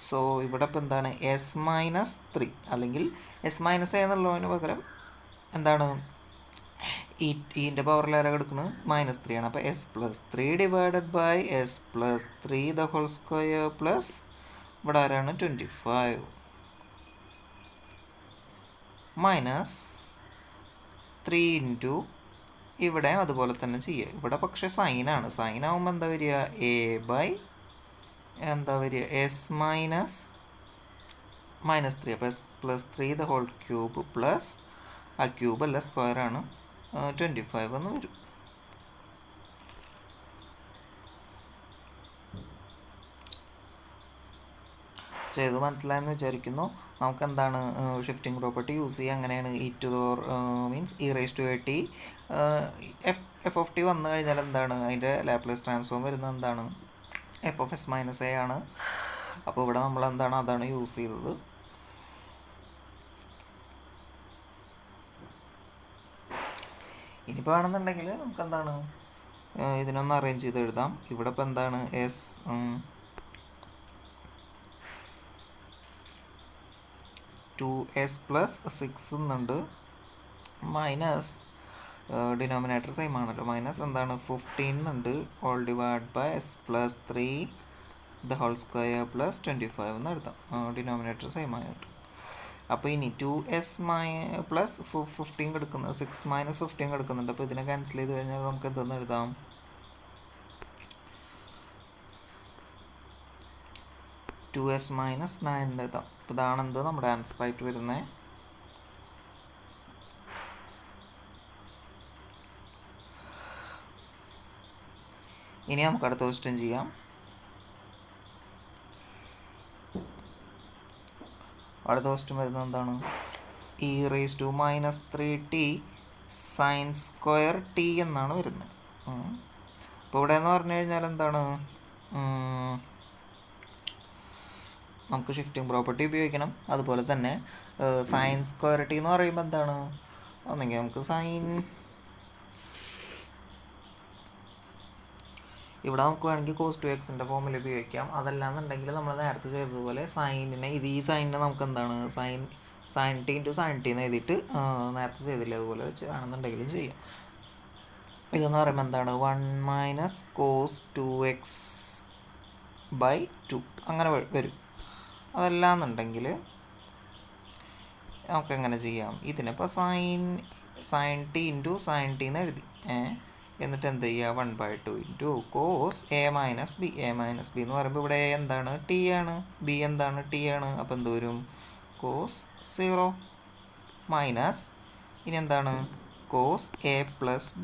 സോ ഇവിടെ ഇപ്പോൾ എന്താണ് s - 3 അല്ലെങ്കിൽ s - a എന്നുള്ളതിന് പകരം എന്താണ് ഇൻ്റെ പവറിൽ ആരാ കിടക്കുന്നത് -3 ആണ്. അപ്പോൾ s+3 divided by s+3 the whole square plus ഇവിടെ ആരാണ് 25 മൈനസ് 3 ഇൻറ്റു ഇവിടെ അതുപോലെ തന്നെ ചെയ്യുക. ഇവിടെ പക്ഷേ സൈനാണ്. സൈൻ ആകുമ്പോൾ എന്താ വരിക a ബൈ എന്താ വരിക s-3. അപ്പോൾ s+3 the whole cube plus ആ ക്യൂബ് അല്ല സ്ക്വയറാണ് 25 എന്ന് വരും. ചെയ്ത് മനസ്സിലായെന്ന് വിചാരിക്കുന്നു. നമുക്ക് എന്താണ് ഷിഫ്റ്റിംഗ് പ്രോപ്പർട്ടി യൂസ് ചെയ്യുക. അങ്ങനെയാണ് മീൻസ് e⁻at f(t) വന്നു കഴിഞ്ഞാൽ എന്താണ് അതിൻ്റെ ലാപ്ലേസ് ട്രാൻസ്ഫോം വരുന്നത് എന്താണ് f(s - a) ആണ്. അപ്പോൾ ഇവിടെ നമ്മൾ എന്താണ് അതാണ് യൂസ് ചെയ്തത്. ഇനിയിപ്പോൾ ആണെന്നുണ്ടെങ്കിൽ നമുക്ക് എന്താണ് ഇതിനൊന്ന് അറേഞ്ച് ചെയ്ത് എഴുതാം. ഇവിടെ ഇപ്പോൾ എന്താണ് (2s+6) എന്നുണ്ട് മൈനസ് ഡിനോമിനേറ്റർ സെയിം ആണല്ലോ മൈനസ് എന്താണ് 15 ഉണ്ട് all divide by s+3 the whole square plus 25 എന്ന് എഴുതാം. ഡിനോമിനേറ്റർ സെയിം ആയിട്ട്. അപ്പോൾ ഇനി 2s പ്ലസ് 15 കിടക്കുന്നുണ്ട് 6 - 15 കിടക്കുന്നുണ്ട്. അപ്പോൾ ഇതിനെ ക്യാൻസൽ ചെയ്ത് കഴിഞ്ഞാൽ നമുക്ക് എന്തെന്ന് എഴുതാം 2s - 9 എഴുതാം. അപ്പോൾ ഇതാണ് എന്ത് നമ്മുടെ ആൻസർ ആയിട്ട് വരുന്നത്. ഇനി നമുക്ക് അടുത്ത ക്വസ്റ്റ്യൻ ചെയ്യാം. അടുത്ത ക്വസ്റ്റ്യൻ വരുന്നത് എന്താണ് e⁻−3t sin സ്ക്വയർ t എന്നാണ് വരുന്നത്. അപ്പോൾ ഇവിടെ എന്ന് പറഞ്ഞു കഴിഞ്ഞാൽ എന്താണ് നമുക്ക് ഷിഫ്റ്റിംഗ് പ്രോപ്പർട്ടി ഉപയോഗിക്കണം. അതുപോലെ തന്നെ സൈൻ സ്ക്വയർ ടി എന്ന് പറയുമ്പോൾ എന്താണ് ഒന്നെങ്കിൽ നമുക്ക് ഇവിടെ നമുക്ക് വേണമെങ്കിൽ cos2x ഫോമിൽ ഉപയോഗിക്കാം. അതല്ലാന്നുണ്ടെങ്കിൽ നമ്മൾ നേരത്തെ ചെയ്തതുപോലെ സൈനിനെ ഈ സൈനിനെ നമുക്ക് എന്താണ് sin t × sin t എന്ന് എഴുതിയിട്ട് നേരത്തെ ചെയ്തില്ല അതുപോലെ വെച്ച് ആണെന്നുണ്ടെങ്കിലും ചെയ്യാം. ഇതെന്ന് പറയുമ്പോൾ എന്താണ് 1 - cos2x/2 അങ്ങനെ വരും. അതല്ലാന്നുണ്ടെങ്കിൽ നമുക്കെങ്ങനെ ചെയ്യാം ഇതിനിപ്പോൾ sin t × sin t എന്ന് എഴുതി എന്നിട്ട് എന്ത് ചെയ്യുക 1/2 × cos a - b. a - b എന്ന് പറയുമ്പോൾ ഇവിടെ എന്താണ് t ആണ് b എന്താണ് t ആണ്. അപ്പോൾ എന്ത് വരും cos 0 മൈനസ് ഇനി എന്താണ് cos a +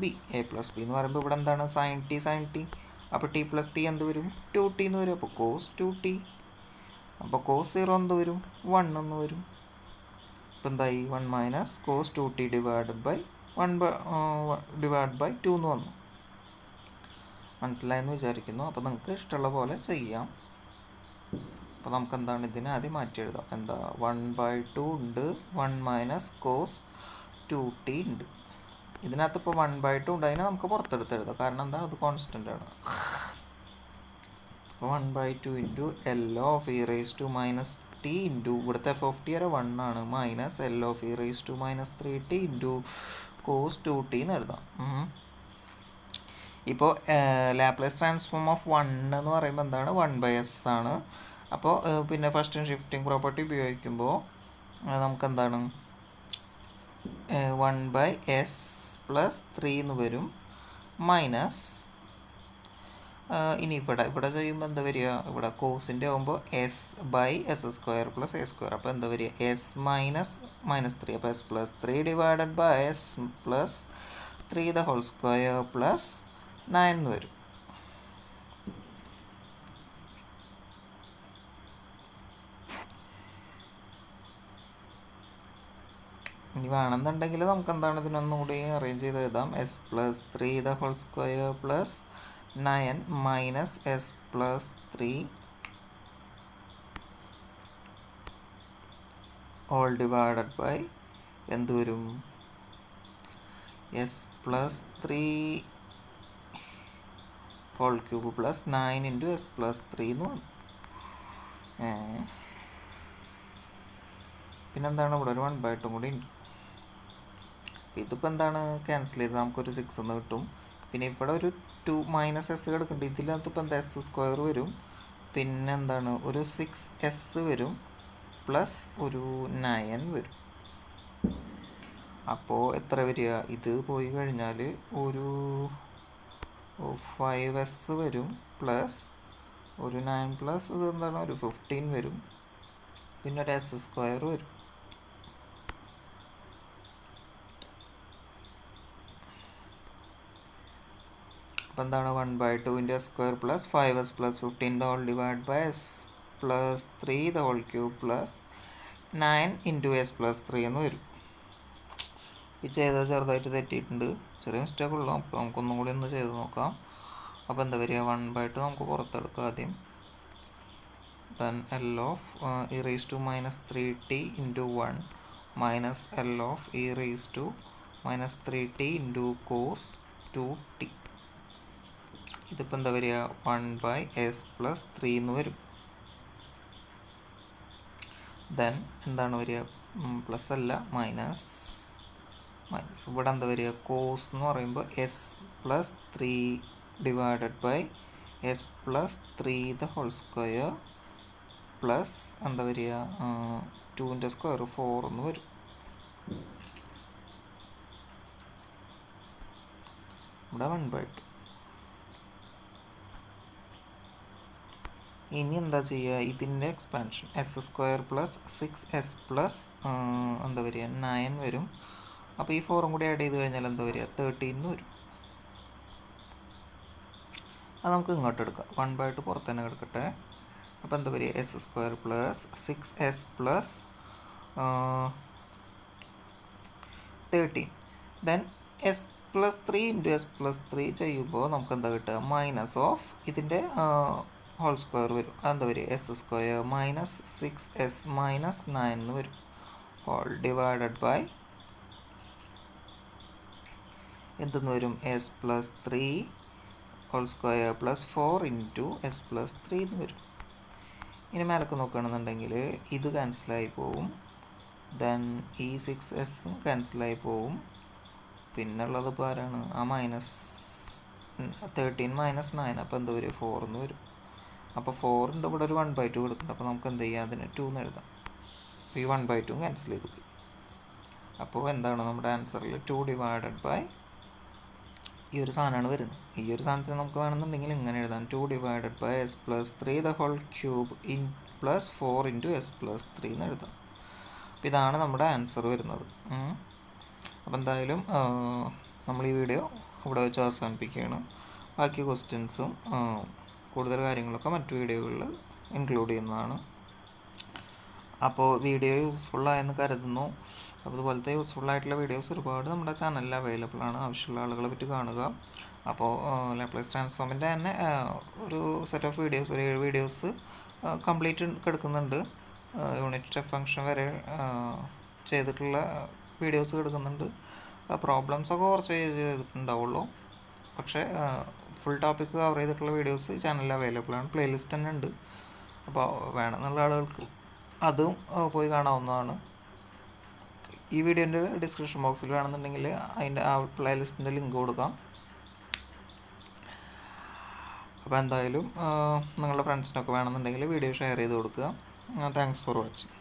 b. a + b എന്ന് പറയുമ്പോൾ ഇവിടെ എന്താണ് sin t. അപ്പോൾ t + t എന്ത് വരും 2t എന്ന് വരും. അപ്പോൾ cos 2t. അപ്പോൾ cos 0 എന്ത് വരും 1 എന്ന് വരും. അപ്പോൾ എന്തായി 1 - cos 2t ഡിവൈഡഡ് ബൈ 2 എന്ന് വന്നു. മനസ്സിലായെന്ന് വിചാരിക്കുന്നു. അപ്പോൾ നിങ്ങൾക്ക് ഇഷ്ടമുള്ള പോലെ ചെയ്യാം. അപ്പോൾ നമുക്ക് എന്താണ് ഇതിനെ ആദ്യം മാറ്റി എഴുതാം. എന്താ 1/2 ഉണ്ട് 1 - cos 2t ഉണ്ട്. ഇതിനകത്ത് ഇപ്പോൾ 1/2 ഉണ്ട് അതിനെ നമുക്ക് പുറത്തെടുത്ത് എഴുതാം. കാരണം എന്താണ് അത് കോൺസ്റ്റൻ്റ് ആണ്. അപ്പോൾ 1/2 × L(e⁻−t) ഇവിടുത്തെ f(t) വരെ 1 ആണ് മൈനസ് L(e⁻3t) cos 2t എന്ന് എഴുതാം. ഇപ്പോൾ ലാപ്ലേസ് ട്രാൻസ്ഫോം ഓഫ് 1 എന്ന് പറയുമ്പോൾ എന്താണ് 1/s ആണ്. അപ്പോൾ പിന്നെ ഫസ്റ്റ് ഷിഫ്റ്റിംഗ് പ്രോപ്പർട്ടി ഉപയോഗിക്കുമ്പോൾ നമുക്കെന്താണ് 1/s+3 എന്ന് വരും മൈനസ് ഇനി ഇവിടെ ചെയ്യുമ്പോൾ എന്താ വരിക ഇവിടെ കോസിൻ്റെ ആകുമ്പോൾ s/s² + a². അപ്പോൾ എന്താ വരിക s - -3. അപ്പോൾ s+3 divided by s+3 the whole square plus 9 എന്ന് വരും. ഇനി വേണമെന്നുണ്ടെങ്കിൽ നമുക്ക് എന്താണ് ഇതിനൊന്നുകൂടി അറേഞ്ച് ചെയ്ത് എഴുതാം. s+3 the whole square plus 9 minus s+3 all divided by എന്ത് വരും s+3 whole cube plus 9 × s+3 എന്ന് വന്നു. പിന്നെന്താണ് ഇവിടെ ഒരു 1/2 കൂടി ഉണ്ട്. ഇതിപ്പോൾ എന്താണ് ക്യാൻസൽ ചെയ്ത് നമുക്കൊരു 6 എന്ന് കിട്ടും. പിന്നെ ഇവിടെ ഒരു 2 മൈനസ് എസ് കിടക്കുന്നുണ്ട്. ഇതിനകത്ത് ഇപ്പോൾ എന്താ എസ് സ്ക്വയർ വരും, പിന്നെ എന്താണ് ഒരു 6s വരും, പ്ലസ് ഒരു 9 വരും. അപ്പോൾ എത്ര വരിക? ഇത് പോയി കഴിഞ്ഞാൽ ഒരു 5s വരും, പ്ലസ് ഒരു 9 പ്ലസ് ഇത് എന്താണ് ഒരു 15 വരും, പിന്നെ ഒരു എസ് സ്ക്വയർ വരും. അപ്പോൾ എന്താണ് 1/2 into s square plus 5s plus 15 the whole divided by s plus 3 the whole cube plus 9 into s plus 3 എന്ന് വരും. ഈ ചെയ്തത് ചെറുതായിട്ട് തെറ്റിയിട്ടുണ്ട്, ചെറിയ മിസ്റ്റേക്ക് ഉള്ളൂ. അപ്പോൾ നമുക്കൊന്നും കൂടി ഒന്ന് ചെയ്ത് നോക്കാം. അപ്പോൾ എന്താ വരിക? 1/2 നമുക്ക് പുറത്തെടുക്കാം ആദ്യം. then L of e raised to minus 3t into 1 minus L of e raised to minus 3t into cos 2t. ഇതിപ്പോൾ എന്താ വരിക? 1/s plus 3 എന്ന് വരും. ദെൻ എന്താണ് വരിക? പ്ലസ് അല്ല, മൈനസ്. ഇവിടെ എന്താ വരിക? കോസ് എന്ന് പറയുമ്പോൾ s plus 3 divided by s plus 3 the whole square plus എന്താ വരിക? 2ൻ്റെ സ്ക്വയർ 4 എന്ന് വരും. ഇവിടെ 1/2. ഇനി എന്താ ചെയ്യുക? ഇതിൻ്റെ expansion S square plus 6s plus എന്താ വരിക? 9 വരും. അപ്പോൾ ഈ 4ഉം കൂടി ആഡ് ചെയ്ത് കഴിഞ്ഞാൽ എന്താ വരിക? 13 വരും. അത് നമുക്ക് ഇങ്ങോട്ട് എടുക്കാം. 1/2 പുറത്ത് തന്നെ കിടക്കട്ടെ. അപ്പോൾ എന്താ വരിക? S square plus 6s plus 13. Then S plus 3 into s plus 3 ചെയ്യുമ്പോൾ നമുക്ക് എന്താ കിട്ടുക? മൈനസ് ഓഫ് ഇതിൻ്റെ ഹോൾ സ്ക്വയർ വരും. അതെന്താ വരിക? S square minus 6s minus 9 എന്ന് വരും. ഹോൾ ഡിവൈഡഡ് ബൈ എന്തെന്ന് വരും? S plus 3 whole square plus 4 into s plus 3 എന്ന് വരും. ഇനി മേലൊക്കെ നോക്കുകയാണെന്നുണ്ടെങ്കിൽ ഇത് ക്യാൻസലായി പോവും. ദെൻ ഈ 6s ക്യാൻസലായി പോവും. പിന്നുള്ളത് ഇപ്പോൾ ആരാണ്? ആ മൈനസ് 13 മൈനസ് 9. അപ്പോൾ എന്താ വരും? 4 എന്ന് വരും. അപ്പോൾ 4 ഇവിടെ ഒരു 1/2 കൊടുക്കുന്നുണ്ട്. അപ്പോൾ നമുക്ക് എന്ത് ചെയ്യാം? അതിന് 2 എന്ന് എഴുതാം. അപ്പോൾ ഈ 1/2 ക്യാൻസൽ ചെയ്ത് പോയി. അപ്പോൾ എന്താണ് നമ്മുടെ ആൻസറിൽ? 2 ഡിവൈഡഡ് ബൈ ഈ ഒരു സാധനമാണ് വരുന്നത്. ഈ ഒരു സാധനത്തിന് നമുക്ക് വേണമെന്നുണ്ടെങ്കിൽ ഇങ്ങനെ എഴുതാം: 2 divided by s plus 3 the whole cube in plus 4 into s plus 3 എന്ന് എഴുതാം. അപ്പോൾ ഇതാണ് നമ്മുടെ ആൻസർ വരുന്നത്. അപ്പോൾ എന്തായാലും നമ്മൾ ഈ വീഡിയോ ഇവിടെ വെച്ച് അവസാനിപ്പിക്കുകയാണ്. ബാക്കി ക്വസ്റ്റ്യൻസും കൂടുതൽ കാര്യങ്ങളൊക്കെ മറ്റു വീഡിയോകളിൽ ഇൻക്ലൂഡ് ചെയ്യുന്നതാണ്. അപ്പോൾ വീഡിയോ യൂസ്ഫുള്ളായെന്ന് കരുതുന്നു. അപ്പോൾ അതുപോലത്തെ യൂസ്ഫുള്ളായിട്ടുള്ള വീഡിയോസ് ഒരുപാട് നമ്മുടെ ചാനലിൽ അവൈലബിൾ ആണ്. ആവശ്യമുള്ള ആളുകളെ പറ്റി കാണുക. അപ്പോൾ ലാപ്ലേസ് ട്രാൻസ്ഫോമിൻ്റെ തന്നെ ഒരു സെറ്റ് ഓഫ് വീഡിയോസ്, ഒരു 7 വീഡിയോസ് കംപ്ലീറ്റ് കിടക്കുന്നുണ്ട്. യൂണിറ്റ് സ്റ്റെപ്പ് ഫംഗ്ഷൻ വരെ ചെയ്തിട്ടുള്ള വീഡിയോസ് കിടക്കുന്നുണ്ട്. പ്രോബ്ലംസൊക്കെ കുറച്ച് ചെയ്തിട്ടുണ്ടാവുള്ളൂ. പക്ഷേ ഫുൾ ടോപ്പിക്ക് കവർ ചെയ്തിട്ടുള്ള വീഡിയോസ് ചാനലിൽ അവൈലബിൾ ആണ്. പ്ലേലിസ്റ്റ് തന്നെ ഉണ്ട്. അപ്പോൾ വേണമെന്നുള്ള ആളുകൾക്ക് അതും പോയി കാണാവുന്നതാണ്. ഈ വീഡിയോൻ്റെ ഡിസ്ക്രിപ്ഷൻ ബോക്സിൽ വേണമെന്നുണ്ടെങ്കിൽ അതിൻ്റെ ആ പ്ലേലിസ്റ്റിൻ്റെ ലിങ്ക് കൊടുക്കാം. അപ്പോൾ എന്തായാലും നിങ്ങളുടെ ഫ്രണ്ട്സിനൊക്കെ വേണമെന്നുണ്ടെങ്കിൽ വീഡിയോ ഷെയർ ചെയ്ത് കൊടുക്കുക. Thanks for watching.